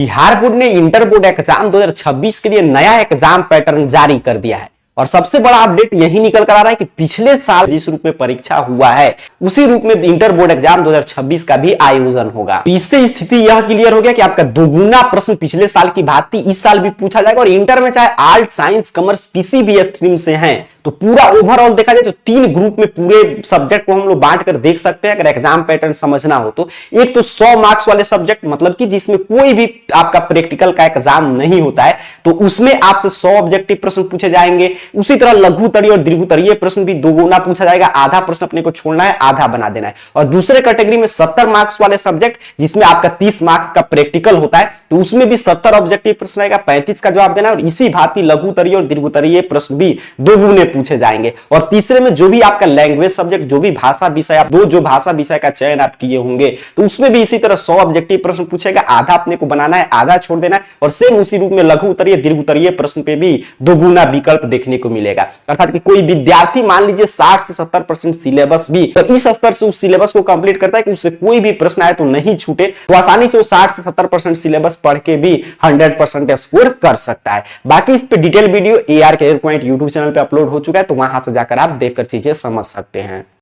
Bihar board ने inter board exam 2026 के लिए नया एग्जाम पैटर्न जारी कर दिया है और सबसे बड़ा अपडेट यही निकल कर आ रहा है कि पिछले साल जिस रूप में परीक्षा हुआ है उसी रूप में इंटर बोर्ड एग्जाम 2026 का भी आयोजन होगा। इससे स्थिति यह क्लियर हो गया कि आपका दोगुना प्रश्न पिछले साल की भांति इस साल भी पूछा जाएगा और इंटर में चाहे आर्ट साइंस कॉमर्स किसी भी स्ट्रीम से हैं तो पूरा ओवरऑल देखा जाए तो 3 ग्रुप में पूरे सब्जेक्ट को हम लोग बांट कर देख सकते हैं। अगर एग्जाम पैटर्न समझना हो तो एक तो 100 मार्क्स वाले सब्जेक्ट मतलब कि जिसमें कोई भी आपका प्रैक्टिकल का एग्जाम नहीं होता है तो उसमें आपसे 100 ऑब्जेक्टिव प्रश्न पूछे जाएंगे। उसी तरह लघुतरीय और दीर्घोत्तरीय प्रश्न भी दोगुना पूछा जाएगा, आधा प्रश्न अपने को छोड़ना है, आधा बना देना है। और दूसरे कैटेगरी में 70 मार्क्स वाले सब्जेक्ट जिसमें आपका 30 मार्क्स का प्रैक्टिकल होता है तो उसमें भी 70 ऑब्जेक्टिव प्रश्न आएगा, 35 का जवाब देना है और इसी भांति लघुतरीय और दीर्घोत्तरीय प्रश्न भी दोगुने पूछे जाएंगे। और तीसरे में जो भी आपका लैंग्वेज सब्जेक्ट जो भी भाषा विषय आप जो भाषा विषय का चयन आप किए होंगे तो उसमें भी इसी तरह 100 ऑब्जेक्टिव प्रश्न पूछेगा, आधा अपने को बनाना है, आधा छोड़ देना है। और सेम उसी रूप में लघुतरीय दीर्घोत्तरीय प्रश्न पे भी दोगुना विकल्प देखने को मिलेगा। अर्थात कि कोई विद्यार्थी मान लीजिए 60 से 70% सिलेबस भी तो इस स्तर से उस सिलेबस को कंप्लीट करता है कि उससे कोई भी प्रश्न आए तो नहीं छूटे, तो आसानी से वो 60 से 70% सिलेबस पढ़ के भी 100% स्कोर कर सकता है। बाकी इस पे detail video AR Career Point YouTube channel पे अपलोड हो चुका है तो वहां से जाकर आप देखकर चीजें समझ सकते हैं।